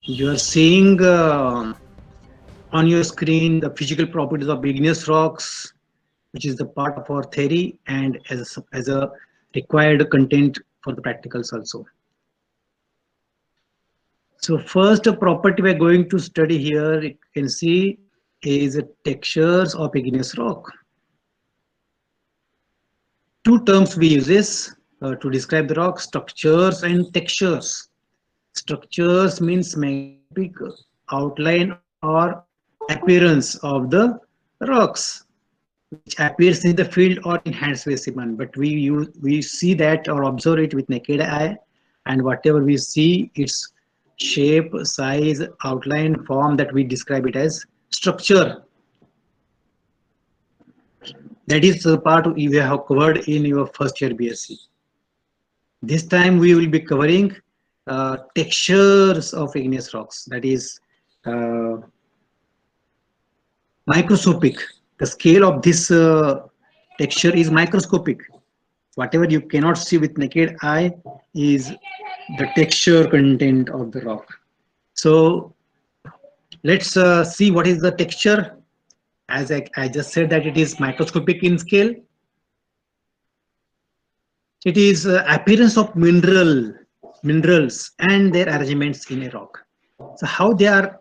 You are seeing on your screen the physical properties of igneous rocks, which is the part of our theory and as a required content for the practicals also. So first property we are going to study here, you can see, is textures of igneous rock. Two terms we use this to describe the rock: structures and textures. Structures means magnetic outline or appearance of the rocks, which appears in the field or in hand specimen. But we see that or observe it with naked eye, and whatever we see, its shape, size, outline, form, that we describe it as structure. That is the part you have covered in your first year BSc. This time we will be covering textures of igneous rocks, that is uh, microscopic. The scale of this texture is microscopic. Whatever you cannot see with naked eye is the texture content of the rock. So let's see what is the texture. As I just said that it is microscopic in scale. It is appearance of minerals and their arrangements in a rock. So how they are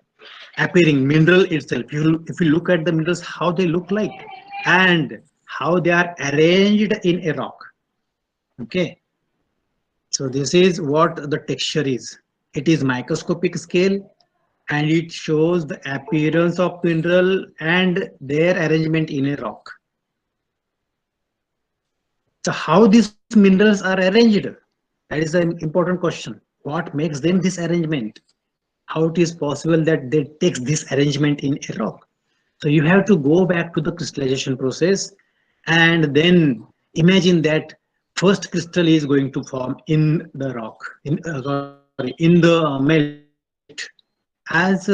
appearing, mineral itself. If you look at the minerals, how they look like, and how they are arranged in a rock. Okay. So this is what the texture is. It is microscopic scale, and it shows the appearance of mineral and their arrangement in a rock. So how these minerals are arranged? That is an important question. What makes them this arrangement? How it is possible that they take this arrangement in a rock? So you have to go back to the crystallization process, and then imagine that first crystal is going to form in the rock, in the melt. As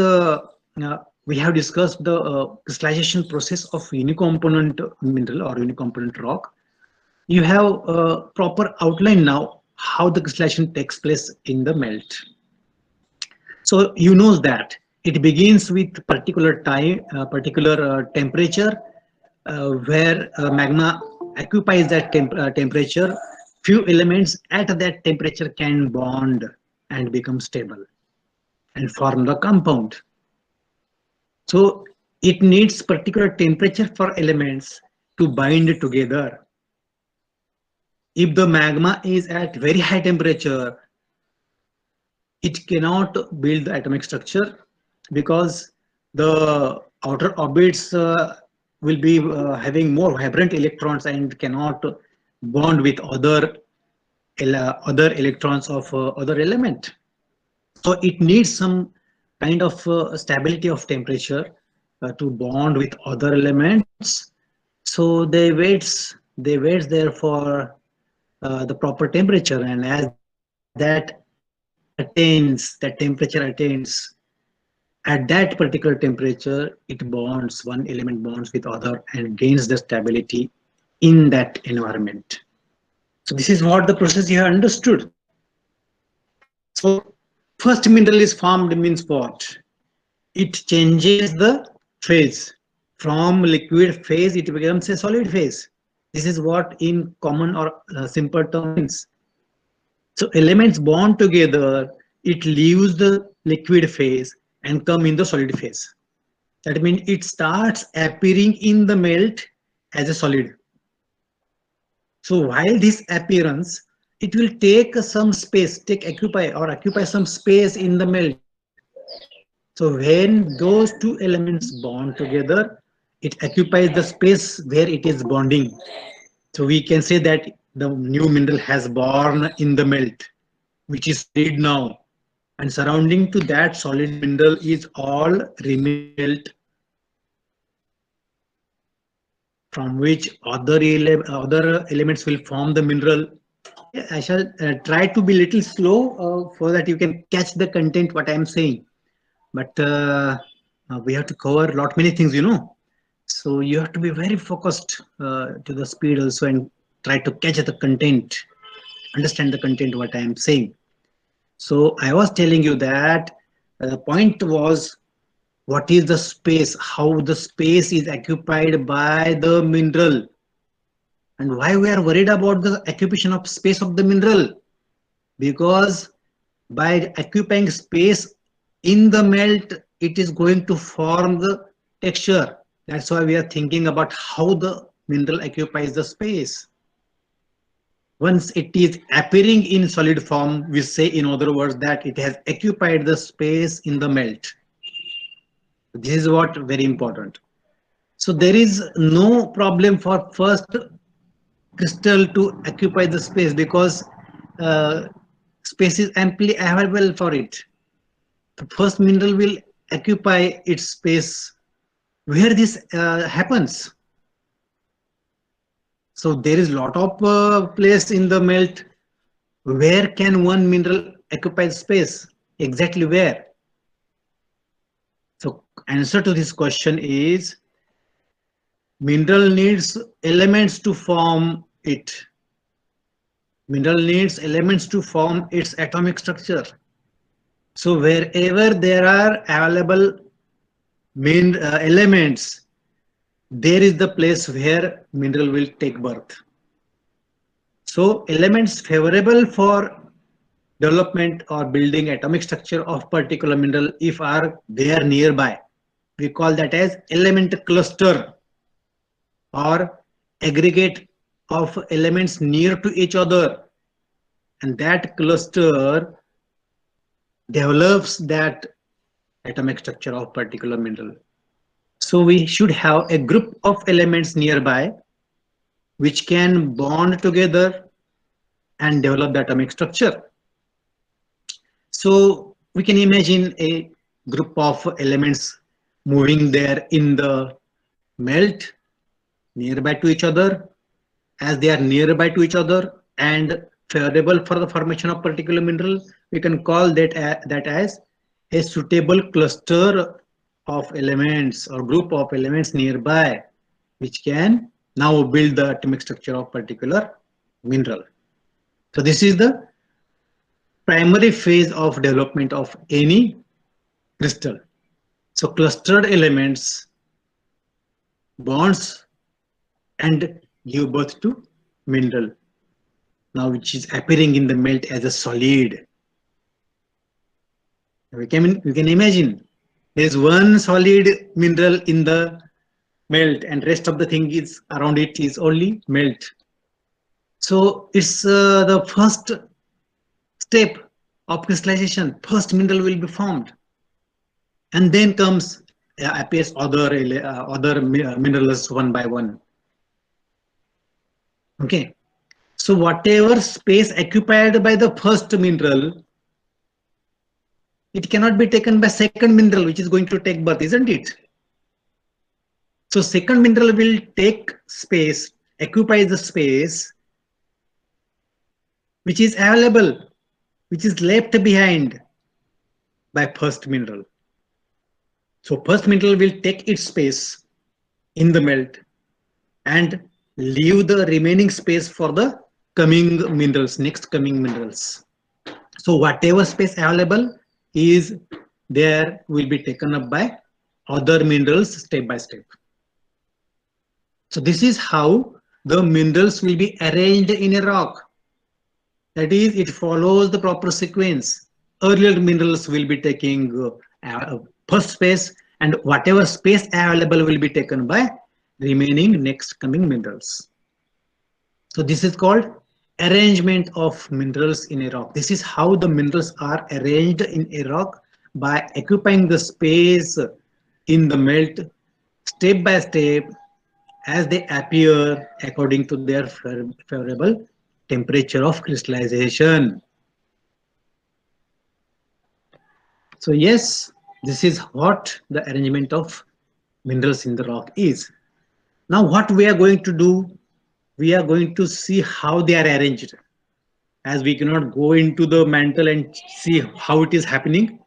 we have discussed the crystallization process of unicomponent mineral or unicomponent rock, you have a proper outline now how the crystallization takes place in the melt. So you know that it begins with particular time, particular temperature, where magma occupies that temperature. Few elements at that temperature can bond and become stable and form the compound. So it needs particular temperature for elements to bind together. If the magma is at very high temperature, it cannot build the atomic structure because the outer orbits will be having more vibrant electrons and cannot bond with other electrons of other element. So it needs some kind of stability of temperature to bond with other elements. So they waits there for the proper temperature, and as that temperature attains, at that particular temperature, it bonds, one element bonds with other and gains the stability in that environment. So this is what the process you have understood. So first mineral is formed means what? It changes the phase. From liquid phase, it becomes a solid phase. This is what in common or simple term means. So elements bond together, it leaves the liquid phase and come in the solid phase. That means it starts appearing in the melt as a solid. So while this appearance, it will take some space, occupy some space in the melt. So when those two elements bond together, it occupies the space where it is bonding. So we can say that the new mineral has born in the melt, which is solid now. And surrounding to that solid mineral is all remaining melt, from which other elements will form the mineral. I shall try to be little slow so that you can catch the content what I am saying. But we have to cover a lot many things, So you have to be very focused to the speed also and try to catch the content, understand the content what I am saying. So I was telling you that The point was, what is the space, how the space is occupied by the mineral, and why we are worried about the occupation of space of the mineral. Because by occupying space in the melt, it is going to form the texture. That's why we are thinking about how the mineral occupies the space. Once it is appearing in solid form, we say, in other words, that it has occupied the space in the melt. This is what very important. So there is no problem for first crystal to occupy the space, because uh, space is amply available for it. The first mineral will occupy its space where this happens. So there is lot of place in the melt. Where can one mineral occupy space? Exactly where? So answer to this question is, mineral needs elements to form it. Mineral needs elements to form its atomic structure. So wherever there are available elements, there is the place where mineral will take birth. So elements favorable for development or building atomic structure of particular mineral, if are there nearby, we call that as element cluster, or aggregate of elements near to each other, and that cluster develops that atomic structure of particular mineral. So we should have a group of elements nearby which can bond together and develop the atomic structure. So we can imagine a group of elements moving there in the melt nearby to each other. As they are nearby to each other and favorable for the formation of particular mineral, we can call that as a suitable cluster of elements or group of elements nearby, which can now build the atomic structure of particular mineral. So this is the primary phase of development of any crystal. So clustered elements bonds and give birth to mineral, now which is appearing in the melt as a solid. We can imagine there is one solid mineral in the melt, and rest of the thing is around it is only melt. So it's the first step of crystallization. First mineral will be formed, and then comes appears other minerals one by one. Okay, so whatever space occupied by the first mineral, it cannot be taken by second mineral, which is going to take birth, isn't it? So second mineral will take space, occupy the space which is available, which is left behind by first mineral. So first mineral will take its space in the melt and leave the remaining space for the coming minerals, next coming minerals. So whatever space available is there will be taken up by other minerals step by step. So this is how the minerals will be arranged in a rock. That is, it follows the proper sequence. Earlier minerals will be taking first space, and whatever space available will be taken by remaining next coming minerals. So this is called arrangement of minerals in a rock. This is how the minerals are arranged in a rock, by occupying the space in the melt step by step as they appear according to their favorable temperature of crystallization. So yes, this is what the arrangement of minerals in the rock is. Now what we are going to do, we are going to see how they are arranged. As we cannot go into the mantle and see how it is happening,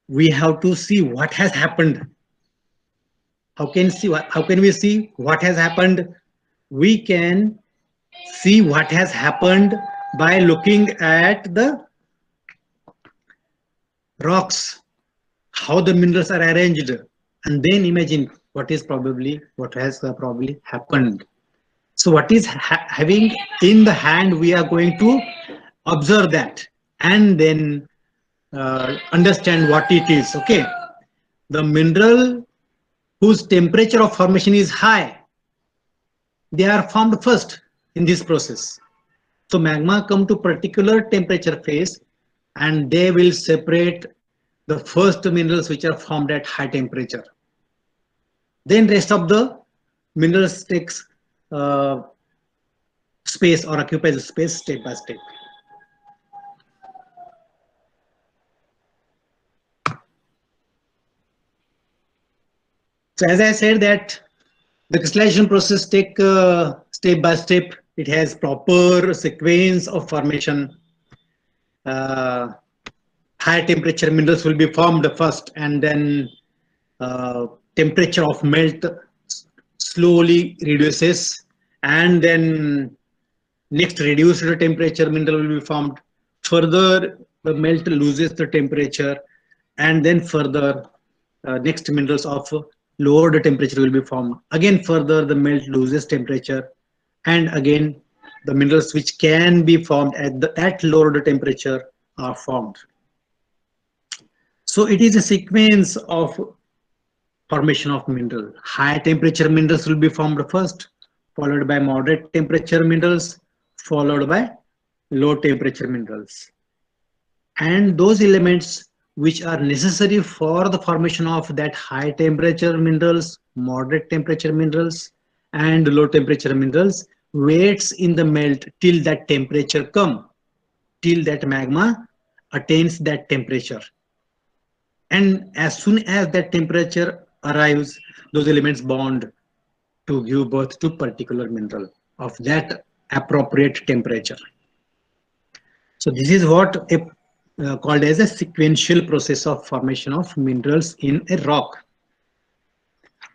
we have to see what has happened. How can we see what has happened? We can see what has happened by looking at the rocks, how the minerals are arranged, and then imagine what has probably happened. So what is having in the hand, we are going to observe that and then understand what it is. Okay, the mineral whose temperature of formation is high, they are formed first in this process. So magma come to particular temperature phase and they will separate the first minerals which are formed at high temperature. Then rest of the minerals takes uh, space or occupies the space step by step. So as I said that the crystallization process take step by step. It has proper sequence of formation. Uh, High temperature minerals will be formed first, and then temperature of melt slowly reduces, and then next reduced temperature mineral will be formed. Further, the melt loses the temperature, and then further next minerals of lowered temperature will be formed. Again, further the melt loses temperature, and again the minerals which can be formed at lowered temperature are formed. So it is a sequence of formation of mineral. High temperature minerals will be formed first, followed by moderate temperature minerals, followed by low temperature minerals. And those elements which are necessary for the formation of that high temperature minerals, moderate temperature minerals, and low temperature minerals waits in the melt till that temperature come, till that magma attains that temperature. And as soon as that temperature arrives, those elements bond to give birth to particular mineral of that appropriate temperature. So this is what called as a sequential process of formation of minerals in a rock.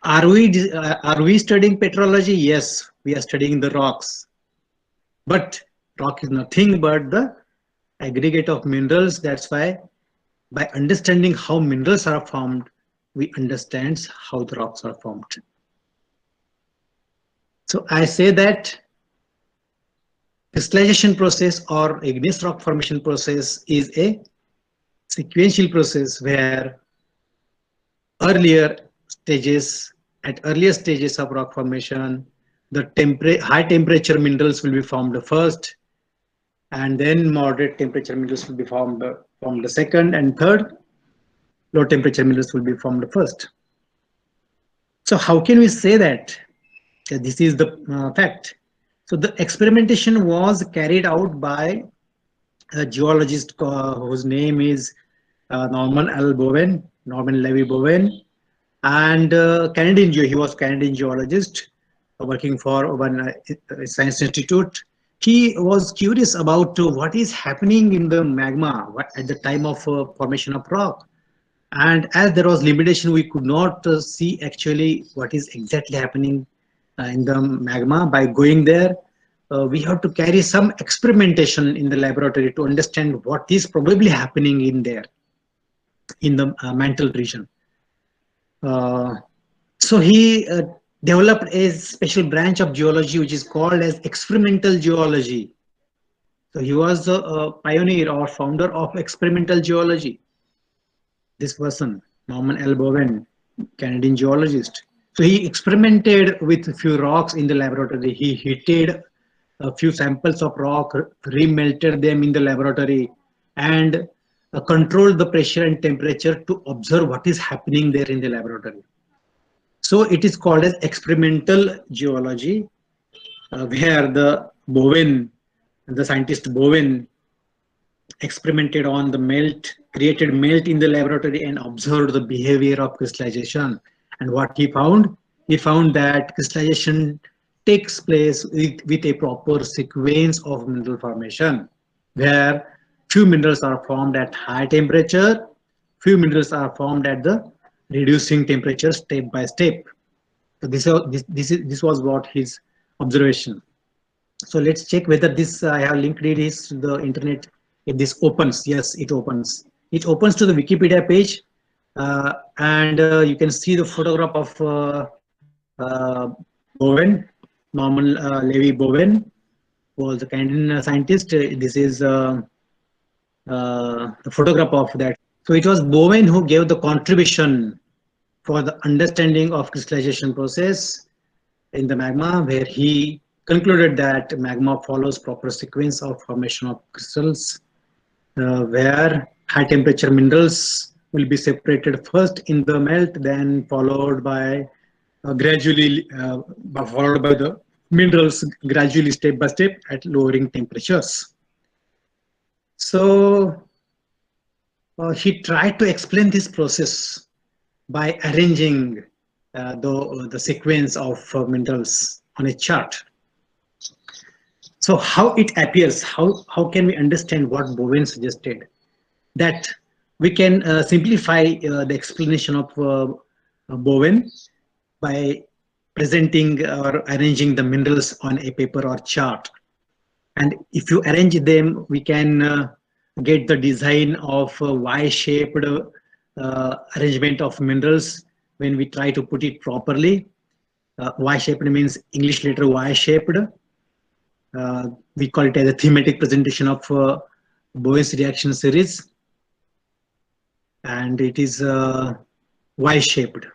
Are we studying petrology? Yes, we are studying the rocks. But rock is nothing but the aggregate of minerals. That's why by understanding how minerals are formed, we understand how the rocks are formed. So I say that crystallization process or igneous rock formation process is a sequential process where earlier stages, at earlier stages of rock formation, the high temperature minerals will be formed first, and then moderate temperature minerals will be formed the second, and third, low temperature minerals will be formed first. So how can we say that this is the fact? So the experimentation was carried out by a geologist whose name is Norman L. Bowen, Norman Levy Bowen, and Canadian. He was Canadian geologist working for one science institute. He was curious about what is happening in the magma at the time of formation of rock. And as there was limitation, we could not see actually what is exactly happening in the magma. By going there, we have to carry some experimentation in the laboratory to understand what is probably happening in there, in the mantle region. So he developed a special branch of geology which is called as experimental geology. So he was a pioneer or founder of experimental geology. This person, Norman L. Bowen, Canadian geologist. So he experimented with a few rocks in the laboratory. He heated a few samples of rock, remelted them in the laboratory, and controlled the pressure and temperature to observe what is happening there in the laboratory. So it is called as experimental geology, where the scientist Bowen experimented on the melt, created melt in the laboratory and observed the behavior of crystallization. And what he found? He found that crystallization takes place with a proper sequence of mineral formation, where few minerals are formed at high temperature, few minerals are formed at the reducing temperature step by step. So this was what his observation. So let's check whether this I have linked it is to the internet. If this opens, yes, it opens. It opens to the Wikipedia page, and you can see the photograph of Bowen, Norman Levy Bowen, who was a Canadian scientist. This is the photograph of that. So it was Bowen who gave the contribution for the understanding of crystallization process in the magma, where he concluded that magma follows proper sequence of formation of crystals, where high temperature minerals will be separated first in the melt, then followed by gradually followed by the minerals gradually step by step at lowering temperatures. So he tried to explain this process by arranging the sequence of minerals on a chart. So how it appears, how can we understand what Bowen suggested? That we can simplify the explanation of Bowen by presenting or arranging the minerals on a paper or chart. And if you arrange them, we can get the design of a Y-shaped arrangement of minerals when we try to put it properly. Y-shaped means English letter Y-shaped. We call it as a thematic presentation of Bowen's reaction series, and it is Y-shaped.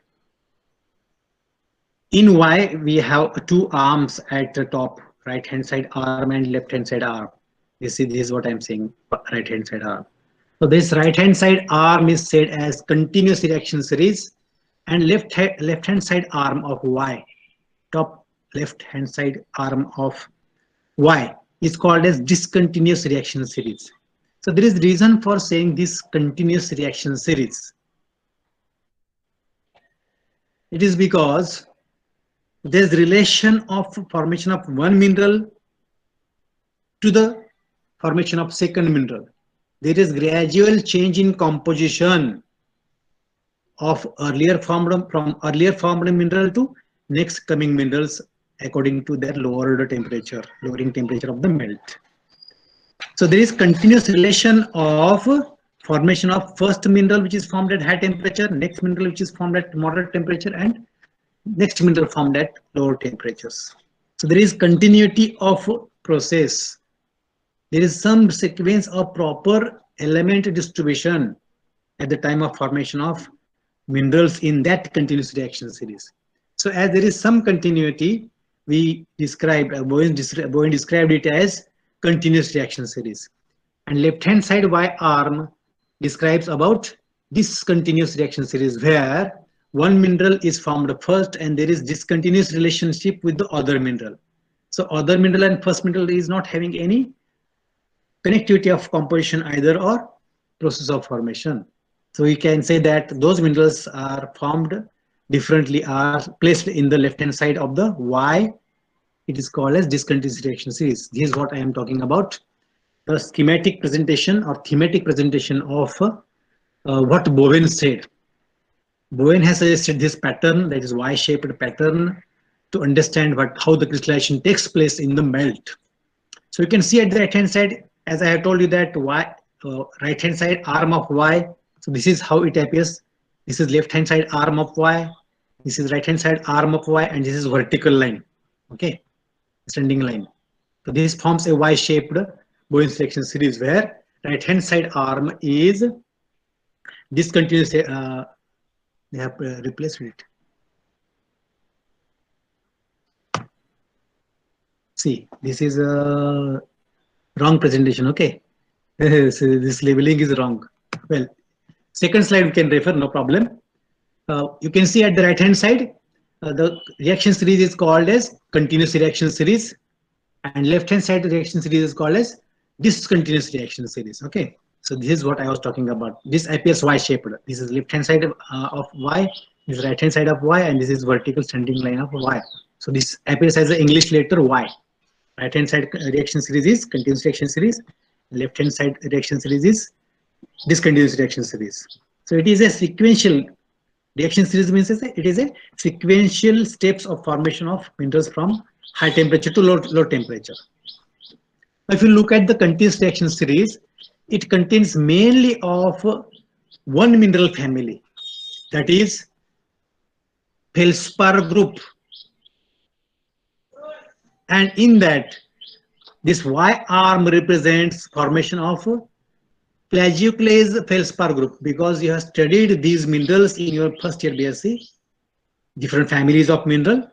In Y, we have two arms at the top, right hand side arm and left hand side arm. This is what I'm saying, right hand side arm. So this right hand side arm is said as continuous reaction series, and left hand side arm of Y, top left hand side arm of Y is called as discontinuous reaction series. So there is reason for saying this continuous reaction series. It is because there's relation of formation of one mineral to the formation of second mineral. There is gradual change in composition of earlier formed mineral to next coming minerals according to their lowering temperature of the melt. So there is continuous relation of formation of first mineral which is formed at high temperature, next mineral which is formed at moderate temperature, and next mineral formed at lower temperatures. So there is continuity of process. There is some sequence of proper element distribution at the time of formation of minerals in that continuous reaction series. So as there is some continuity, we described, Bowen described it as continuous reaction series. And left hand side Y arm describes about discontinuous reaction series, where one mineral is formed first and there is discontinuous relationship with the other mineral. So other mineral and first mineral is not having any connectivity of composition either or process of formation. So we can say that those minerals are formed differently, are placed in the left hand side of the Y. It is called as discontinuous reaction series. This is what I am talking about, the schematic presentation or thematic presentation of what Bowen said. Bowen has suggested this pattern, that is Y-shaped pattern, to understand how the crystallization takes place in the melt. So you can see at the right hand side, as I have told you, that Y, right hand side arm of Y. So this is how it appears. This is left hand side arm of Y. This is right hand side arm of Y, and this is vertical line. Okay, ascending line. So this forms a Y-shaped Bowen's reaction series, where right hand side arm is discontinuous. They have replaced it. See, this is a wrong presentation. Okay, so this labeling is wrong. Well, second slide we can refer, no problem. You can see at the right hand side, the reaction series is called as continuous reaction series, and left hand side reaction series is called as discontinuous reaction series. Okay, so this is what I was talking about. This appears Y-shaped. This is left hand side of Y, this is right hand side of Y, and this is vertical standing line of Y. So this appears as the English letter Y. Right hand side reaction series is continuous reaction series, left hand side reaction series is discontinuous reaction series. So it is a sequential reaction series, means it is a sequential steps of formation of minerals from high temperature to low temperature. If you look at the continuous reaction series, it contains mainly of one mineral family, that is feldspar group, and in that this Y arm represents formation of plagioclase feldspar group, because you have studied these minerals in your first year BSc, different families of mineral.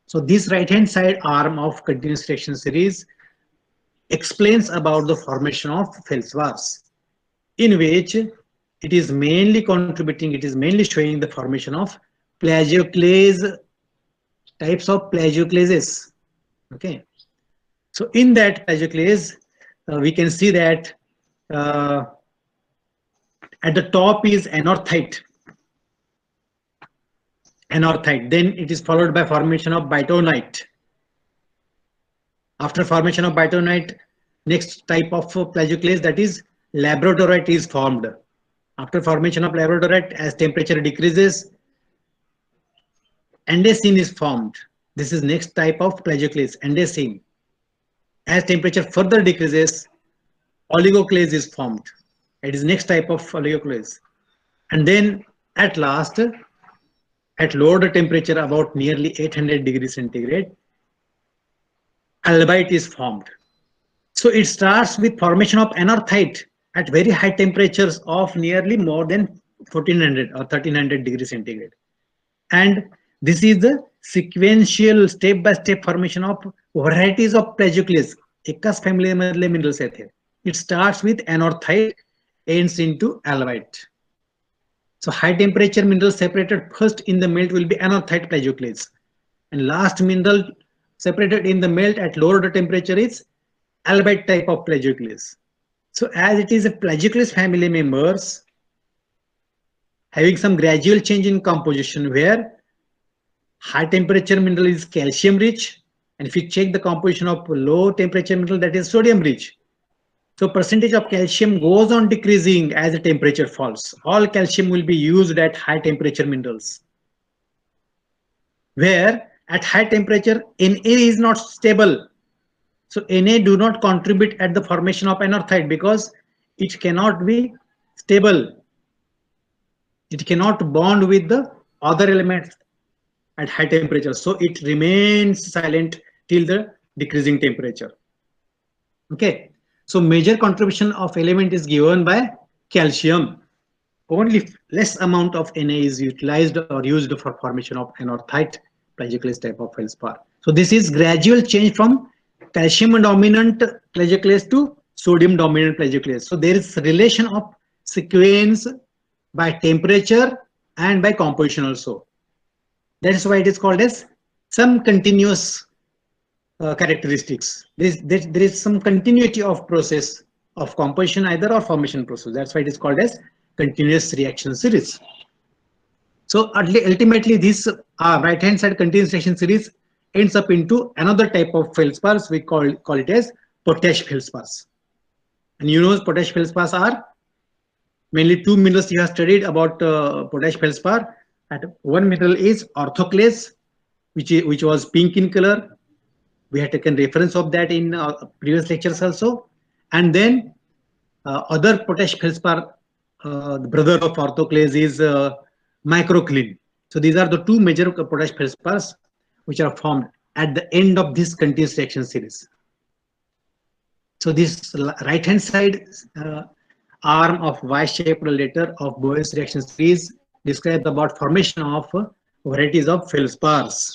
So this right hand side arm of continuous reaction series explains about the formation of feldspars, in which it is mainly contributing, it is mainly showing the formation of plagioclase, types of plagioclases. Okay, so in that plagioclase, we can see that uh, at the top is anorthite, then it is followed by formation of bitonite. After formation of bitonite, next type of plagioclase, that is labradorite, is formed. After formation of labradorite, as temperature decreases, andesine is formed. This is next type of plagioclase, andesine. As temperature further decreases, oligoclase is formed. It is next type of oligoclase. And then at last, at lower temperature, about nearly 800 degrees centigrade, albite is formed. So it starts with formation of anorthite at very high temperatures of nearly more than 1400 or 1300 degrees centigrade. And this is the sequential step-by-step formation of varieties of plagioclase. एकाच family मधले minerals आहेत हे. It starts with anorthite, ends into albite. So high temperature minerals separated first in the melt will be anorthite plagioclase, and last mineral separated in the melt at lower temperature is albite type of plagioclase. So as it is a plagioclase family members having some gradual change in composition, where high temperature mineral is calcium rich, and if you check the composition of low temperature mineral, that is sodium rich. So percentage of calcium goes on decreasing as the temperature falls. All calcium will be used at high temperature minerals, where at high temperature Na is not stable. So Na do not contribute at the formation of anorthite because it cannot be stable. It cannot bond with the other elements at high temperature. So it remains silent till the decreasing temperature. Okay. So major contribution of element is given by calcium. Only less amount of Na is utilized or used for formation of anorthite plagioclase type of feldspar. So this is gradual change from calcium dominant plagioclase to sodium dominant plagioclase. So there is relation of sequence by temperature and by composition also. That is why it is called as some continuous characteristics. There is some continuity of process of composition either or formation process. That's why it is called as continuous reaction series. So ultimately this right hand side continuous reaction series ends up into another type of feldspars. We call it as potash feldspars. And you know potash feldspars are mainly two minerals you have studied about potash feldspar. And one mineral is orthoclase, which was pink in color. We had taken reference of that in previous lectures also. And then other potash feldspar, the brother of orthoclase, is microcline. So these are the two major potash feldspars which are formed at the end of this continuous reaction series. So this right hand side arm of Y-shaped letter of Boyle's reaction series describes about formation of varieties of feldspars,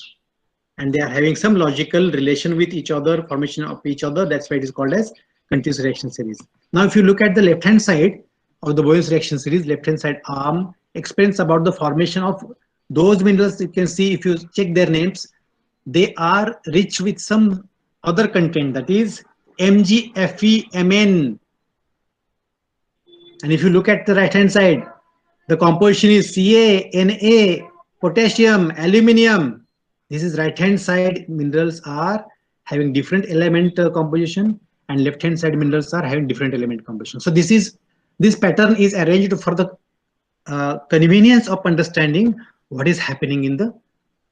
and they are having some logical relation with each other, formation of each other. That's why it is called as continuous reaction series. Now if you look at the left hand side of the Boyle's reaction series, left hand side arm explains about the formation of those minerals. You can see if you check their names, they are rich with some other content, that is Mg, Fe, Mn. And if you look at the right hand side, the composition is Ca, Na, potassium, aluminium. This is right hand side minerals are having different element composition, and left hand side minerals are having different element composition. So this pattern is arranged for the convenience of understanding what is happening in the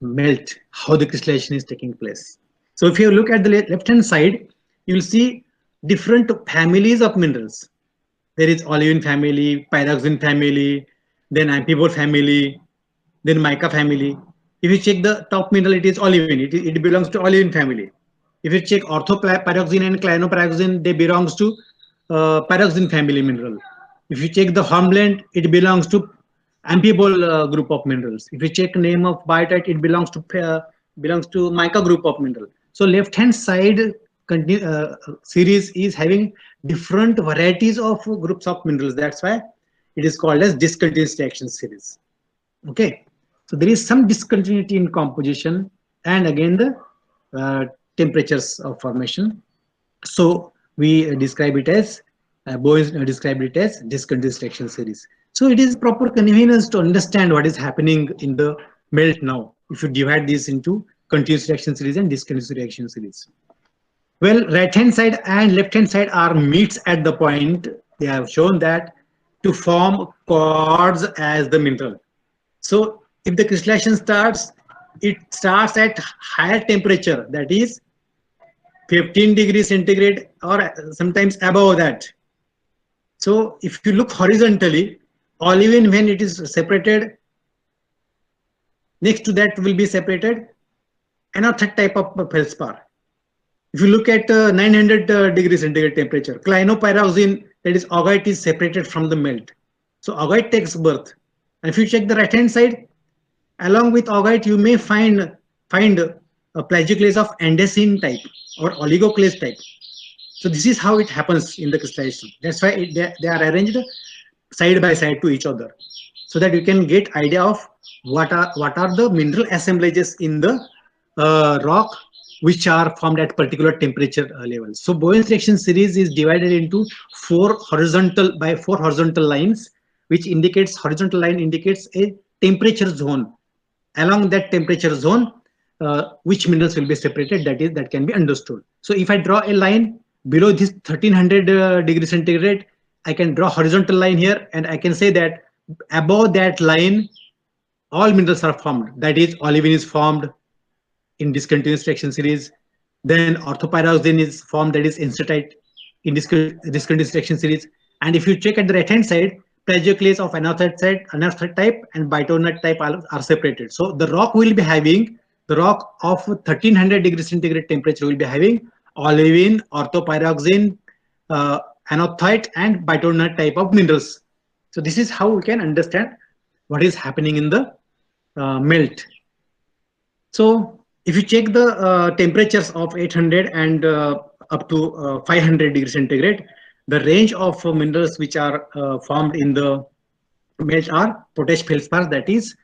melt, how the crystallization is taking place. So if you look at the left hand side, you will see different families of minerals. There is olivine family, pyroxene family, then amphibold family, then mica family. If you check the top mineral, it is olivine. It belongs to olivine family. If you check orthopyroxene and cyanopyroxene, they belongs to pyroxene family mineral. If you check the hornblende, it belongs to amphibold group of minerals. If you check name of biotite, it belongs to mica group of mineral. So left hand side series is having different varieties of groups of minerals. That's why it is called as discontinuous reaction series. Okay, so there is some discontinuity in composition and again the temperatures of formation. So we describe it as Boyes described it as discontinuous reaction series. So it is proper convenience to understand what is happening in the melt now. If you divide this into continuous reaction series and discontinuous reaction series. Well, right hand side and left hand side are meets at the point. They have shown that to form quartz as the mineral. So if the crystallization starts, it starts at higher temperature, that is 15 degrees centigrade or sometimes above that. So if you look horizontally, olivine when it is separated, next to that will be separated another type of feldspar. If you look at 900 degrees centigrade temperature, cyanopyroxene, that is augite, is separated from the melt. So augite takes birth. And if you check the right hand side, along with augite, you may find a plagioclase of andesine type or oligoclase type. So this is how it happens in the crystallization. That's why they are arranged side by side to each other, so that you can get idea of what are the mineral assemblages in the rock which are formed at particular temperature level. So Boyle's reaction series is divided into four horizontal lines, which indicates horizontal line indicates a temperature zone. Along that temperature zone, which minerals will be separated, that can be understood. So if I draw a line below this 1300 degree centigrade, I can draw horizontal line here, and I can say that above that line all minerals are formed. That is, olivine is formed in discontinuous reaction series. Then orthopyroxene is formed, that is enstatite in discontinuous reaction series. And if you check at the right hand side, plagioclase of another type and bitonite type are separated. So the rock will be having, the rock of 1300 degrees centigrade temperature will be having olivine, orthopyroxene, anorthite and bitonite type of minerals. So this is how we can understand what is happening in the melt. So if you check the temperatures of 800 and up to 500 degrees centigrade, the range of minerals which are formed in the melt are potash feldspar, that is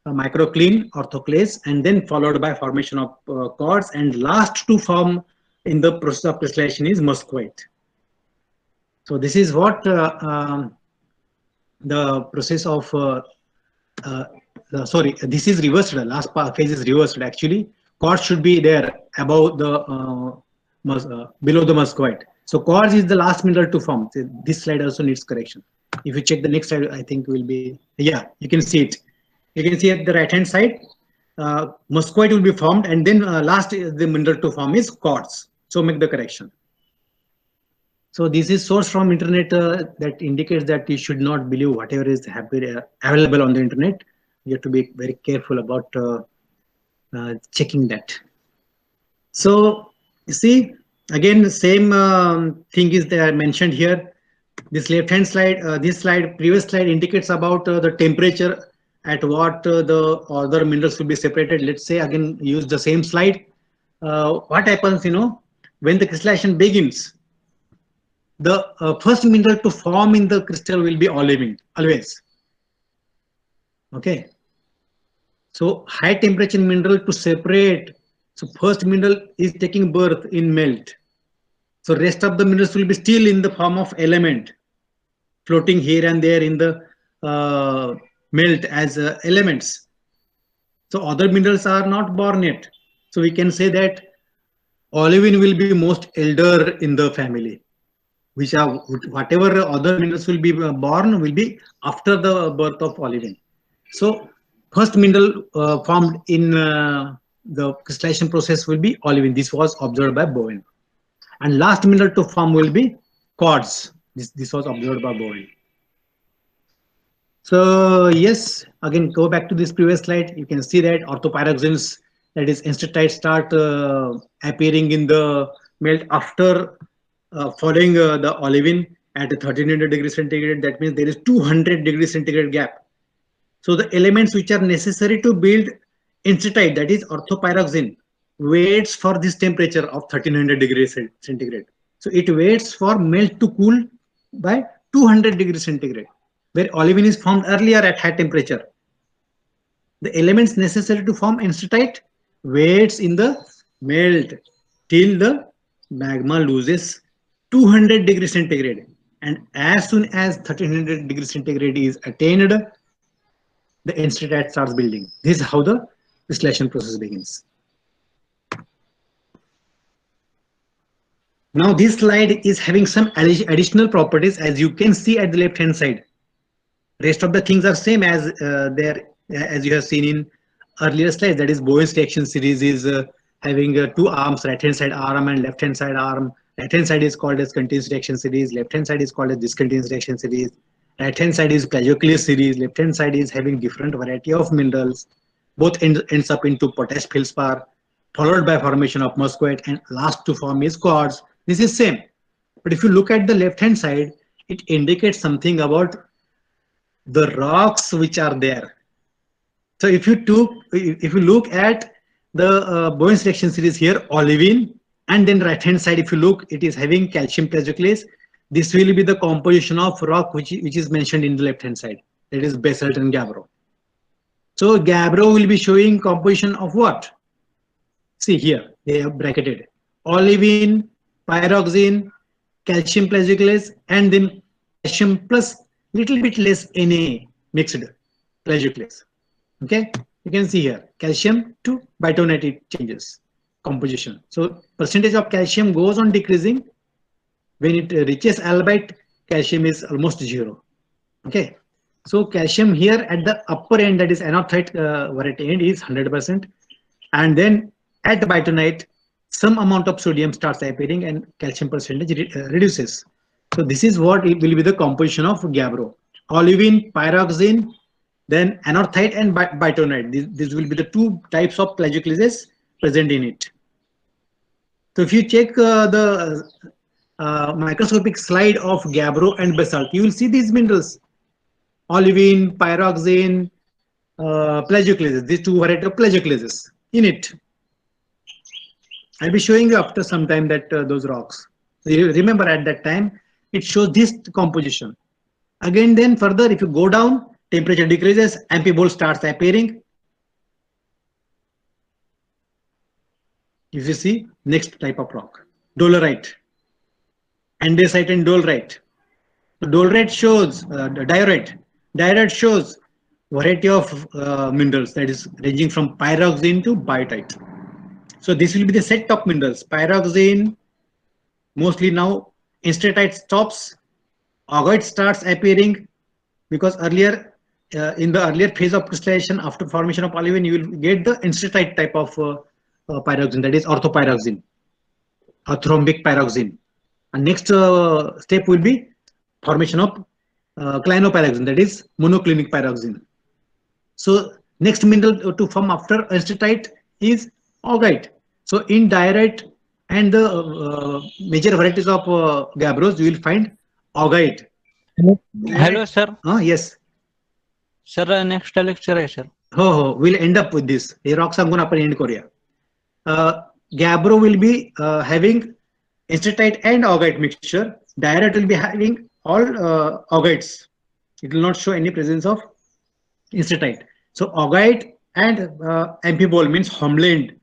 microcline, orthoclase, and then followed by formation of quartz, and last to form in the process of crystallization is muscovite. So this is what the process of sorry, this is reversed. The last phase is reversed. Actually, quartz should be there above the below the muscovite. So quartz is the last mineral to form. This slide also needs correction. If you check the next slide, I think will be, yeah, you can see it. You can see at the right hand side, muscovite will be formed, and then last the mineral to form is quartz. So make the correction. So this is source from internet that indicates that you should not believe whatever is available on the internet. You have to be very careful about checking that. So you see, again, the same thing is there mentioned here. This left hand slide, previous slide indicates about the temperature at what the other minerals will be separated. Let's say again use the same slide. What happens, when the crystallization begins, the first mineral to form in the crystal will be olivine, always. Okay. So high temperature mineral to separate. So first mineral is taking birth in melt. So rest of the minerals will be still in the form of element, floating here and there in the melt as elements. So other minerals are not born yet. So we can say that olivine will be most elder in the family, which are whatever other minerals will be born will be after the birth of olivine. So first mineral formed in the crystallization process will be olivine. This was observed by Bowen. And last mineral to form will be quartz. This was observed by Boyle. So yes, again, go back to this previous slide. You can see that orthopyroxenes, that is instantite, start appearing in the melt after following the olivine at 1300 degrees centigrade. That means there is 200 degrees centigrade gap. So the elements which are necessary to build instantite, that is orthopyroxene, waits for this temperature of 1300 degrees centigrade. So it waits for melt to cool by 200 degrees centigrade, where olivine is formed earlier at high temperature. The elements necessary to form instantite waits in the melt till the magma loses 200 degrees centigrade. And as soon as 1300 degrees centigrade is attained, the instantite starts building. This is how the distillation process begins. Now this slide is having some additional properties, as you can see at the left hand side. Rest of the things are same as as you have seen in earlier slides. That is, Boyle's reaction series is having two arms, right hand side arm and left hand side arm. Right hand side is called as continuous reaction series, left hand side is called as discontinuous reaction series. Right hand side is Plagioclase series, left hand side is having different variety of minerals. Both ends up into potash feldspar, followed by formation of musquite, and last to form is quartz. This is same. But if you look at the left hand side, it indicates something about the rocks which are there. So if you look at the Boyle's reaction series here, olivine, and then right hand side, if you look, it is having calcium plagioclase. This will be the composition of rock which is mentioned in the left hand side. That is basalt and gabbro. So gabbro will be showing composition of what? See here, they have bracketed olivine, pyroxene, calcium plagioclase, and then calcium plus little bit less Na mixed plagioclase. Okay, you can see here calcium to bitonite, it changes composition. So percentage of calcium goes on decreasing. When it reaches albite, calcium is almost zero. Okay, so calcium here at the upper end, that is anorthite variety end, is 100%, and then at the bitonite, some amount of sodium starts appearing and calcium percentage reduces. So this is what it will be the composition of gabbro: olivine, pyroxene, then anorthite and bitonite. This will be the two types of plagioclases present in it. So if you check the microscopic slide of gabbro and basalt, you will see these minerals: olivine, pyroxene, plagioclases. These two varieties of plagioclases in it. I'll be showing you after some time that those rocks. You remember at that time it shows this composition. Again, then further, if you go down, temperature decreases, amphibole starts appearing. If you see, next type of rock, dolerite, andesite and dolerite. So dolerite shows diorite. Diorite shows variety of minerals, that is ranging from pyroxene to biotite. So this will be the set of minerals. Pyroxene, mostly now instantite stops, augite starts appearing, because earlier in the earlier phase of crystallization after formation of olivine, you will get the instantite type of pyroxene, that is orthopyroxene, orthorhombic pyroxene. And next step will be formation of clinopyroxene, that is monoclinic pyroxene. So next mineral to form after instantite is augite. So in diorite and the major varieties of gabbros, you will find augite. Hello, sir. Yes. Sir, next lecture is sir. We'll end up with this. Rocks are going to end Korea. Gabbro will be having instantite and augite mixture. Diorite will be having all augites. It will not show any presence of instantite. So augite and amphibole means hornblende,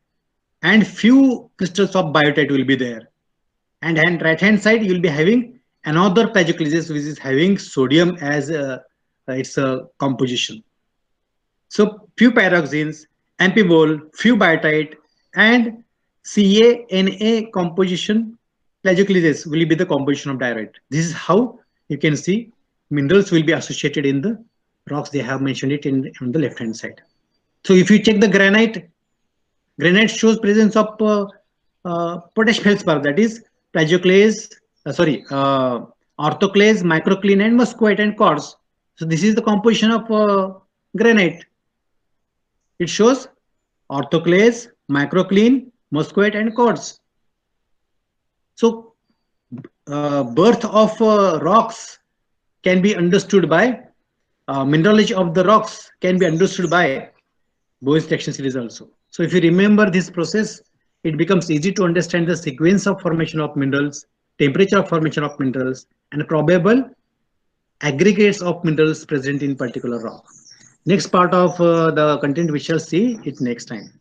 and few crystals of biotite will be there. And right hand side you will be having another plagioclases which is having sodium as its composition. So few pyroxenes, amphibole, few biotite, and CaNa composition plagioclases will be the composition of diorite. This is how you can see minerals will be associated in the rocks. They have mentioned it on the left hand side. So if you check the granite, granite shows presence of potash feldspar, that is plagioclase, orthoclase, microcline, and muscoite and quartz. So this is the composition of granite. It shows orthoclase, microcline, muscoite, and quartz. So birth of rocks can be understood by mineralogy of the rocks can be understood by Bose reaction series also. So if you remember this process, it becomes easy to understand the sequence of formation of minerals, temperature of formation of minerals, and probable aggregates of minerals present in particular rock. Next part of the content we shall see it next time.